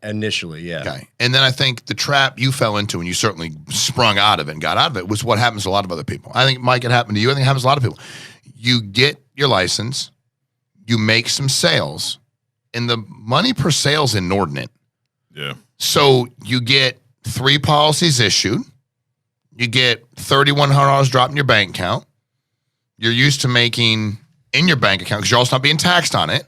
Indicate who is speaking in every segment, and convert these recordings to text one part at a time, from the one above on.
Speaker 1: Initially, yeah.
Speaker 2: Okay. And then I think the trap you fell into, and you certainly sprung out of it and got out of it, was what happens to a lot of other people. I think, Mike, it happened to you. I think it happens to a lot of people. You get your license, you make some sales, and the money per sale is inordinate.
Speaker 3: Yeah.
Speaker 2: So you get 3 policies issued. You get $3,100 dropped in your bank account. You're used to making in your bank account because you're also not being taxed on it.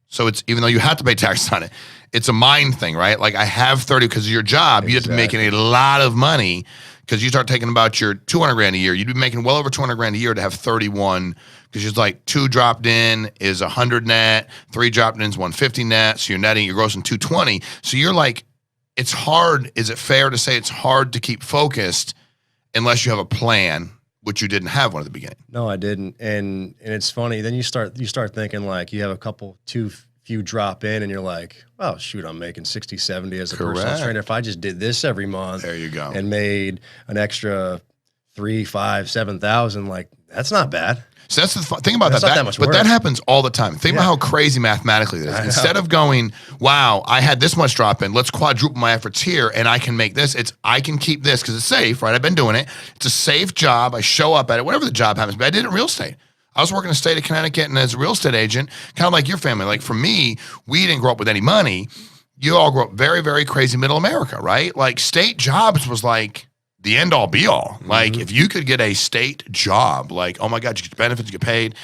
Speaker 2: So it's, even though you have to pay taxes on it, it's a mind thing, right? Like I have 30 because of your job. Exactly. You have to be making a lot of money because you start taking about your 200 grand a year. You'd be making well over 200 grand a year to have 31 because it's like 2 dropped in is 100 net, 3 dropped in is 150 net. So you're netting, you're grossing 220. So you're like, it's hard. Is it fair to say it's hard to keep focused unless you have a plan, which you didn't have one at the beginning?
Speaker 1: No, I didn't. And it's funny. Then you start thinking like you have a few drop in and you're like, oh shoot, I'm making 60, 70 as a personal trainer. If I just did this every month,
Speaker 2: there you go,
Speaker 1: and made an extra 3, 5, 7,000, like that's not bad.
Speaker 2: So that's the thing about
Speaker 1: that much work.
Speaker 2: But that happens all the time. Think about how crazy mathematically it is. Instead of going, wow, I had this much drop in, let's quadruple my efforts here and I can make this. It's, I can keep this because it's safe, right? I've been doing it. It's a safe job. I show up at it, whatever the job happens to be. I did it in real estate. I was working in the state of Connecticut and as a real estate agent, kind of like your family. Like for me, we didn't grow up with any money. You all grew up very, very crazy middle America, right? Like state jobs was like the end all be all. Like if you could get a state job, like, oh my God, you get benefits, you get paid.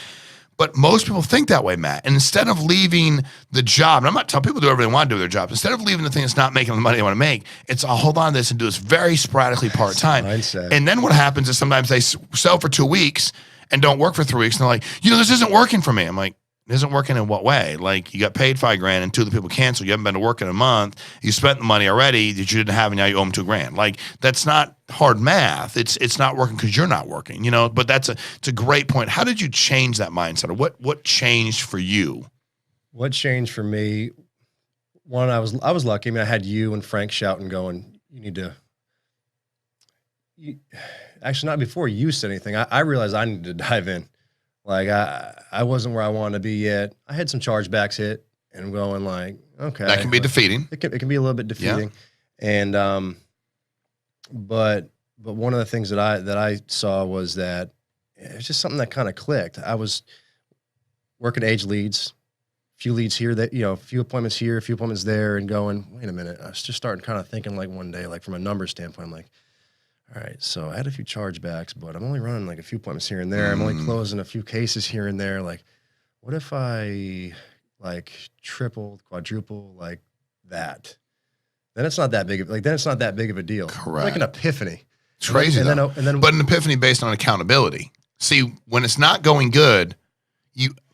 Speaker 2: But most people think that way, Matt. And instead of leaving the job, and I'm not telling people to do whatever they want to do with their jobs, instead of leaving the thing that's not making the money they want to make, it's I'll hold on to this and do this very sporadically part-time. And then what happens is sometimes they sell for 2 weeks and don't work for 3 weeks. And they're like, this isn't working for me. I'm like, it isn't working in what way? Like you got paid $5 grand and 2 of the people canceled. You haven't been to work in a month. You spent the money already that you didn't have and now you owe them $2 grand. Like that's not hard math. It's not working because you're not working, but it's a great point. How did you change that mindset, or what changed for you?
Speaker 1: What changed for me? One, I was lucky. I mean, I had you and Frank shouting, going, actually not before you said anything. I realized I needed to dive in. Like I wasn't where I wanted to be yet. I had some chargebacks hit, and I'm going like, okay,
Speaker 2: that can be defeating.
Speaker 1: It can be a little bit defeating, and but one of the things that I saw was that it was just something that kind of clicked. I was working age leads, a few leads here, that a few appointments here, a few appointments there, and going, wait a minute. I was just starting kind of thinking like one day, like from a numbers standpoint, I'm like, all right, so I had a few chargebacks, but I'm only running like a few appointments here and there. I'm only closing a few cases here and there. Like, what if I like triple, quadruple like that? Then it's not that big of a deal.
Speaker 2: Correct.
Speaker 1: Like an epiphany.
Speaker 2: It's crazy, and then but an epiphany based on accountability. See, when it's not going good,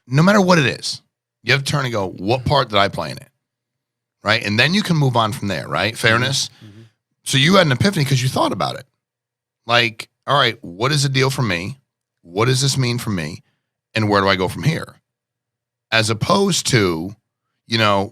Speaker 2: no matter what it is, you have to turn and go, what part did I play in it? Right? And then you can move on from there, right? Fairness. Mm-hmm. So you had an epiphany because you thought about it. Like, all right, what is the deal for me? What does this mean for me? And where do I go from here? As opposed to,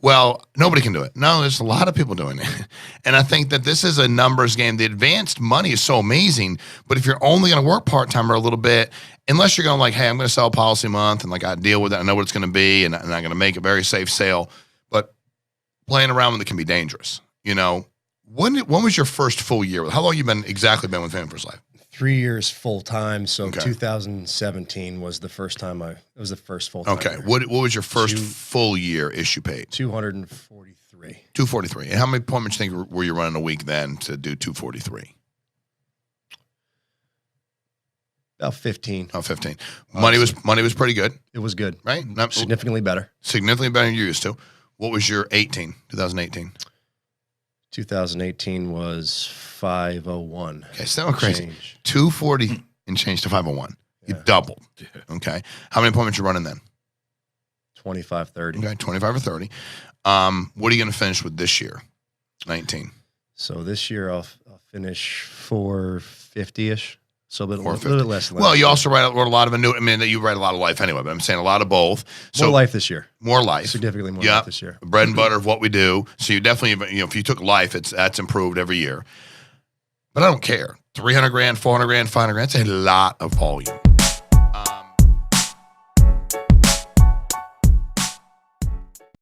Speaker 2: well, nobody can do it. No, there's a lot of people doing it. And I think that this is a numbers game. The advanced money is so amazing, but if you're only going to work part-time or a little bit, unless you're going like, hey, I'm going to sell a policy a month and like I deal with it, I know what it's going to be, and I'm going to make a very safe sale, but playing around with it can be dangerous. When was your first full year? How long you been with Family First Life?
Speaker 1: 3 years full time. So 2017 was the first time it was the first full time.
Speaker 2: Okay. Year. What was your first full year issue paid?
Speaker 1: 243.
Speaker 2: 243. And how many appointments do you think were you running a week then to do 243?
Speaker 1: About 15.
Speaker 2: Oh, 15. Money was pretty good.
Speaker 1: It was good.
Speaker 2: Right?
Speaker 1: Significantly better.
Speaker 2: Significantly better than you used to. What was your 2018?
Speaker 1: 2018 was 501.
Speaker 2: Okay, so that was crazy. 240 and change to 501. You doubled. Okay. How many appointments you running then?
Speaker 1: 25, 30.
Speaker 2: Okay, 25 or 30. What are you going to finish with this year? 19.
Speaker 1: So this year I'll finish 450-ish. So a little bit less than
Speaker 2: well, you also wrote a lot of annuity. I mean, you write a lot of life anyway, but I'm saying a lot of both. So
Speaker 1: more life this year.
Speaker 2: More life.
Speaker 1: Significantly more life this year.
Speaker 2: Bread and butter of what we do. So you definitely, if you took life, that's improved every year. But I don't care. 300 grand, 400 grand, 500 grand, that's a lot of volume.